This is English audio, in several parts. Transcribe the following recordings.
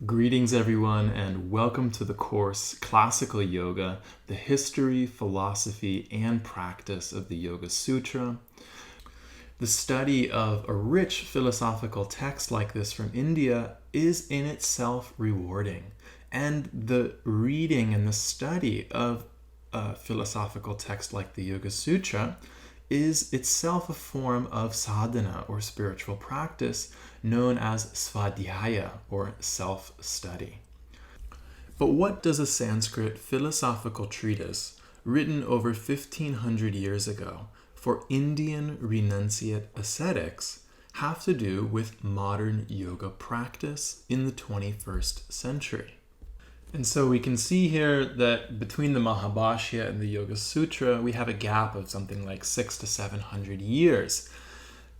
Greetings everyone, and welcome to the course Classical Yoga, the history, philosophy, and practice of the Yogasūtra. The study of a rich philosophical text like this from India is in itself rewarding, and the reading and the study of a philosophical text like the Yogasūtra is itself a form of sadhana or spiritual practice known as svadhyaya or self-study. But what does a Sanskrit philosophical treatise written over 1500 years ago for Indian renunciate ascetics have to do with modern yoga practice in the 21st century? And so we can see here that between the Mahabhashya and the Yogasūtra, we have a gap of something like 600 to 700 years.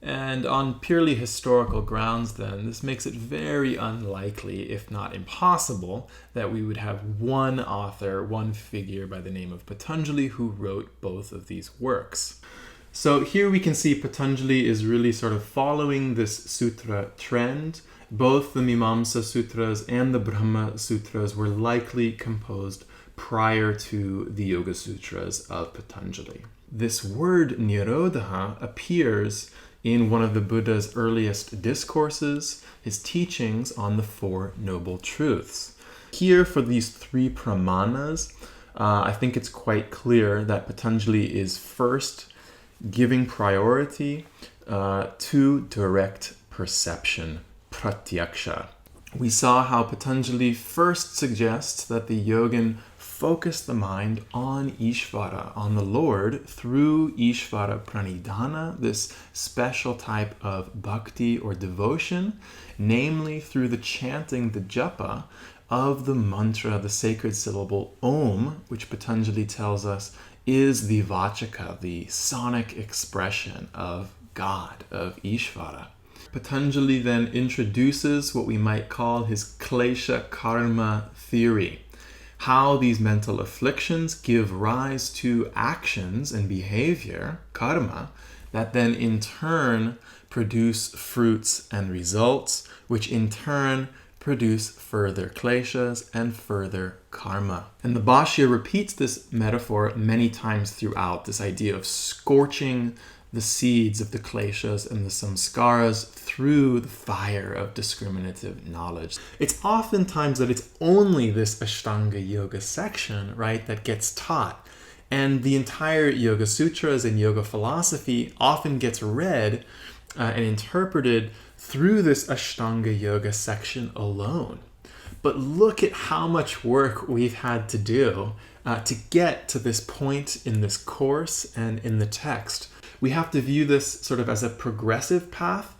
And on purely historical grounds then, this makes it very unlikely, if not impossible, that we would have one author, one figure by the name of Patanjali who wrote both of these works. So here we can see Patanjali is really sort of following this sutra trend. Both the Mimamsa Sutras and the Brahma Sutras were likely composed prior to the Yogasūtras of Patanjali. This word Nirodha appears in one of the Buddha's earliest discourses, his teachings on the Four Noble Truths. Here for these three pramanas, I think it's quite clear that Patanjali is first giving priority to direct perception, pratyaksha. We saw how Patanjali first suggests that the yogin focus the mind on Ishvara, on the Lord, through Ishvara pranidhana, this special type of bhakti or devotion, namely through the chanting, the japa, of the mantra, the sacred syllable Om, which Patanjali tells us is the vachaka, the sonic expression of God, of Ishvara. Patanjali then introduces what we might call his klesha karma theory, how these mental afflictions give rise to actions and behavior, karma, that then in turn produce fruits and results, which in turn produce further kleshas and further karma. And the Bhashya repeats this metaphor many times throughout, this idea of scorching the seeds of the kleshas and the samskaras through the fire of discriminative knowledge. It's oftentimes that it's only this Aṣṭāṅgayoga section, right, that gets taught. And the entire Yoga Sutras and yoga philosophy often gets read and interpreted through this Aṣṭāṅgayoga section alone. But look at how much work we've had to do to get to this point in this course and in the text. We have to view this sort of as a progressive path,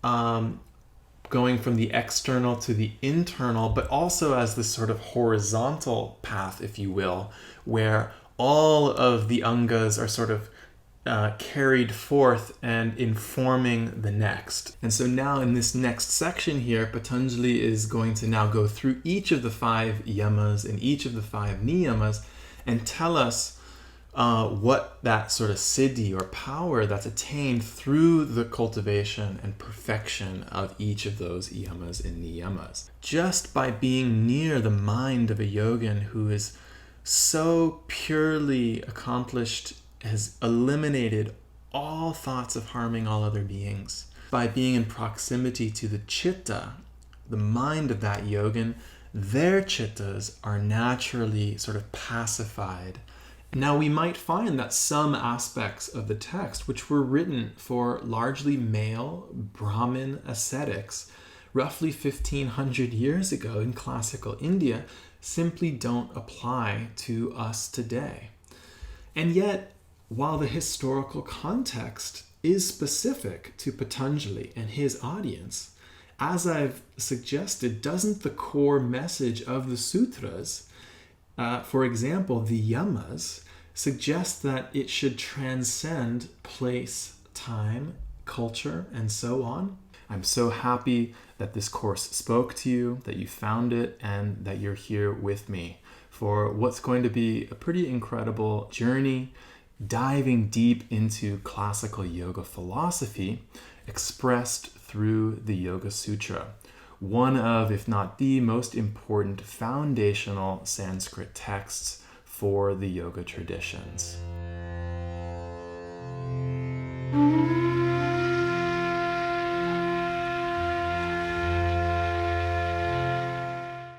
going from the external to the internal, but also as this sort of horizontal path, if you will, where all of the angas are sort of carried forth and informing the next. And so now in this next section here, Patanjali is going to now go through each of the 5 yamas and each of the 5 niyamas and tell us what that sort of siddhi or power that's attained through the cultivation and perfection of each of those yamas and niyamas. Just by being near the mind of a yogin who is so purely accomplished, has eliminated all thoughts of harming all other beings. By being in proximity to the chitta, the mind of that yogin, their chittas are naturally sort of pacified. Now we might find that some aspects of the text, which were written for largely male Brahmin ascetics roughly 1500 years ago in classical India, simply don't apply to us today. And yet, while the historical context is specific to Patanjali and his audience, as I've suggested, doesn't the core message of the sutras, for example, the yamas, suggest that it should transcend place, time, culture, and so on? I'm so happy that this course spoke to you, that you found it, and that you're here with me for what's going to be a pretty incredible journey diving deep into classical yoga philosophy expressed through the Yoga Sutra, one of, if not the most important foundational Sanskrit texts for the yoga traditions.